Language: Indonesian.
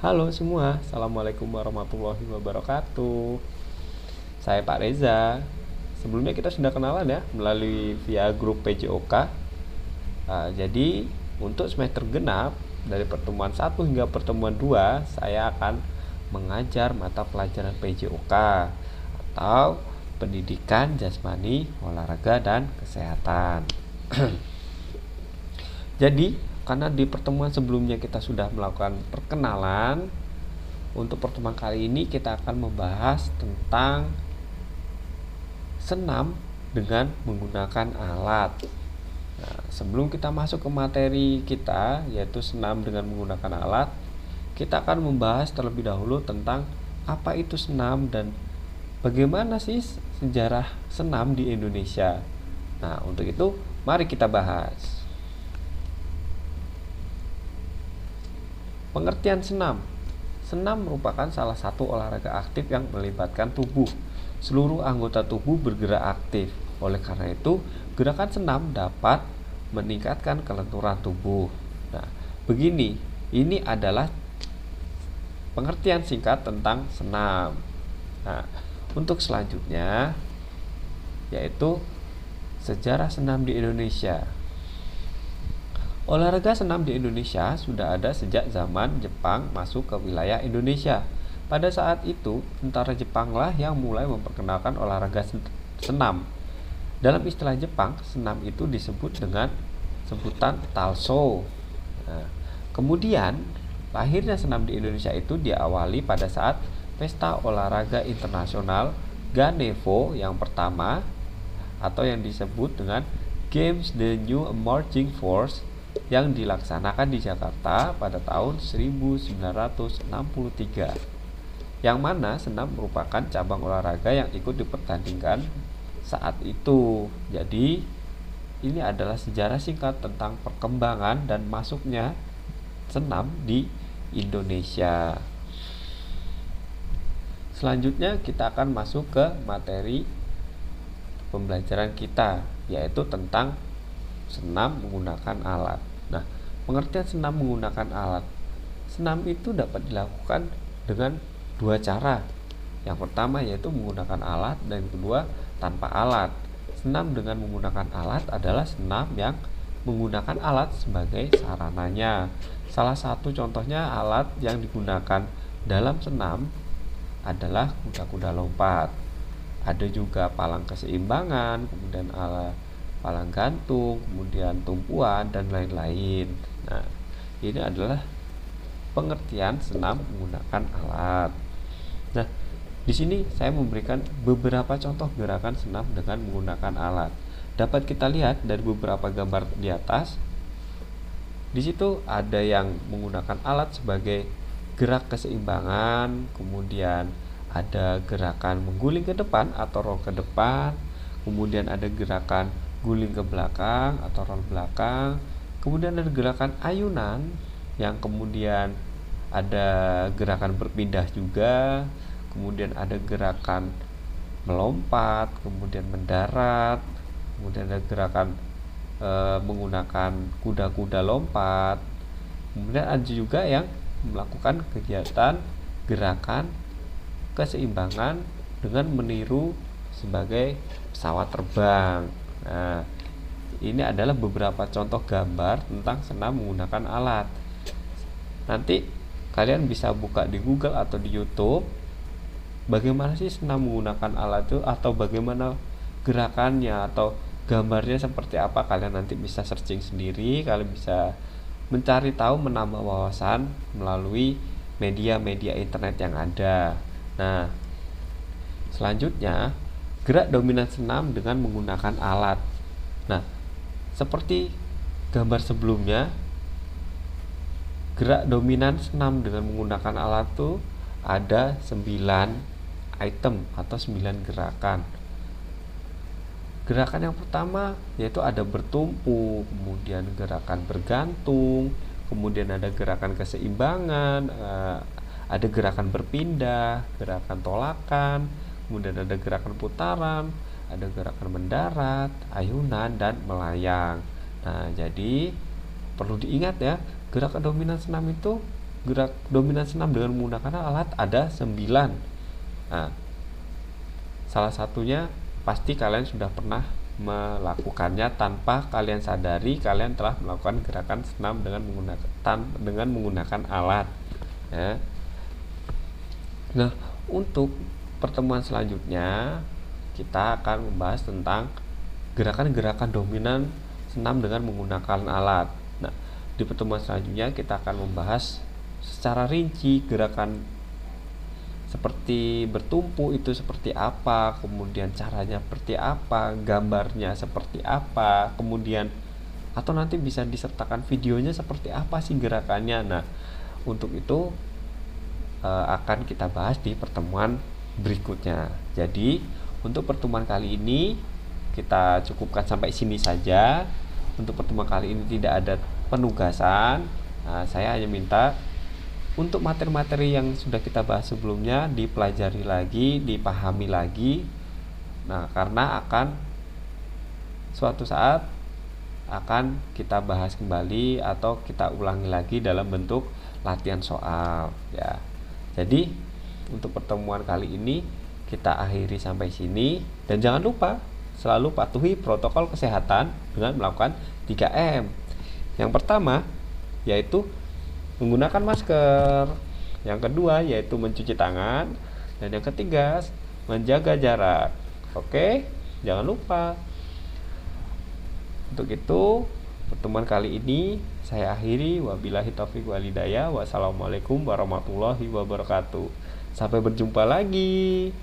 Halo semua, Assalamualaikum warahmatullahi wabarakatuh. Saya Pak Reza. Sebelumnya kita sudah kenalan ya melalui via grup PJOK. Jadi untuk semester genap dari pertemuan 1 hingga pertemuan 2 saya akan mengajar mata pelajaran PJOK atau Pendidikan Jasmani, Olahraga dan Kesehatan. Jadi karena di pertemuan sebelumnya kita sudah melakukan perkenalan, untuk pertemuan kali ini kita akan membahas tentang senam dengan menggunakan alat. Nah, sebelum kita masuk ke materi kita, yaitu senam dengan menggunakan alat, kita akan membahas terlebih dahulu tentang apa itu senam dan bagaimana sih sejarah senam di Indonesia. Nah, untuk itu mari kita bahas. Pengertian senam. Senam merupakan salah satu olahraga aktif yang melibatkan tubuh. Seluruh anggota tubuh bergerak aktif. Oleh karena itu, gerakan senam dapat meningkatkan kelenturan tubuh. Nah, begini, ini adalah pengertian singkat tentang senam. Nah, untuk selanjutnya yaitu sejarah senam di Indonesia. Olahraga senam di Indonesia sudah ada sejak zaman Jepang masuk ke wilayah Indonesia. Pada saat itu, tentara Jepanglah yang mulai memperkenalkan olahraga senam. Dalam istilah Jepang, senam itu disebut dengan sebutan Talso. Nah, kemudian, lahirnya senam di Indonesia itu diawali pada saat Pesta Olahraga Internasional Ganevo yang pertama atau yang disebut dengan Games the New Emerging Force yang dilaksanakan di Jakarta pada tahun 1963, yang mana senam merupakan cabang olahraga yang ikut dipertandingkan saat itu. Jadi ini adalah sejarah singkat tentang perkembangan dan masuknya senam di Indonesia. Selanjutnya kita akan masuk ke materi pembelajaran kita, yaitu tentang senam menggunakan alat. Nah, pengertian senam menggunakan alat. Senam itu dapat dilakukan dengan dua cara. Yang pertama yaitu menggunakan alat dan yang kedua tanpa alat. Senam dengan menggunakan alat adalah senam yang menggunakan alat sebagai sarananya. Salah satu contohnya alat yang digunakan dalam senam adalah kuda-kuda lompat. Ada juga palang keseimbangan, kemudian alat palang gantung, kemudian tumpuan dan lain-lain. Nah, ini adalah pengertian senam menggunakan alat. Nah, di sini saya memberikan beberapa contoh gerakan senam dengan menggunakan alat. Dapat kita lihat dari beberapa gambar di atas. Di situ ada yang menggunakan alat sebagai gerak keseimbangan, kemudian ada gerakan mengguling ke depan atau roll ke depan, kemudian ada gerakan guling ke belakang atau roll belakang, kemudian ada gerakan ayunan, yang kemudian ada gerakan berpindah juga, kemudian ada gerakan melompat, kemudian mendarat, kemudian ada gerakan menggunakan kuda-kuda lompat, kemudian ada juga yang melakukan kegiatan gerakan keseimbangan dengan meniru sebagai pesawat terbang. Nah, ini adalah beberapa contoh gambar tentang senam menggunakan alat. Nanti kalian bisa buka di Google atau di YouTube bagaimana sih senam menggunakan alat itu, atau bagaimana gerakannya atau gambarnya seperti apa. Kalian nanti bisa searching sendiri, kalian bisa mencari tahu, menambah wawasan melalui media-media internet yang ada. Nah, selanjutnya gerak dominan senam dengan menggunakan alat. Nah, seperti gambar sebelumnya, gerak dominan senam dengan menggunakan alat itu ada 9 item atau 9 gerakan. Gerakan yang pertama yaitu ada bertumpu, kemudian gerakan bergantung, kemudian ada gerakan keseimbangan, ada gerakan berpindah, gerakan tolakan, kemudian ada gerakan putaran, ada gerakan mendarat, ayunan, dan melayang. Nah, jadi perlu diingat ya, gerakan dominan senam itu dominan senam dengan menggunakan alat ada 9. Nah, salah satunya pasti kalian sudah pernah melakukannya tanpa kalian sadari. Kalian telah melakukan gerakan senam dengan menggunakan alat ya. Nah, untuk pertemuan selanjutnya kita akan membahas tentang gerakan-gerakan dominan senam dengan menggunakan alat. Nah, di pertemuan selanjutnya kita akan membahas secara rinci gerakan seperti bertumpu itu seperti apa, kemudian caranya seperti apa, gambarnya seperti apa, kemudian atau nanti bisa disertakan videonya seperti apa sih gerakannya. Nah, untuk itu akan kita bahas di pertemuan berikutnya. Jadi, untuk pertemuan kali ini kita cukupkan sampai sini saja. Untuk pertemuan kali ini tidak ada penugasan. Nah, saya hanya minta untuk materi-materi yang sudah kita bahas sebelumnya dipelajari lagi, dipahami lagi. Nah, karena akan suatu saat akan kita bahas kembali atau kita ulangi lagi dalam bentuk latihan soal ya. Jadi, untuk pertemuan kali ini kita akhiri sampai sini dan jangan lupa selalu patuhi protokol kesehatan dengan melakukan 3M. Yang pertama yaitu menggunakan masker, yang kedua yaitu mencuci tangan, dan yang ketiga menjaga jarak. Oke, jangan lupa. Untuk itu pertemuan kali ini saya akhiri. Wabillahi taufiq wal hidayah. Wassalamualaikum warahmatullahi wabarakatuh. Sampai berjumpa lagi.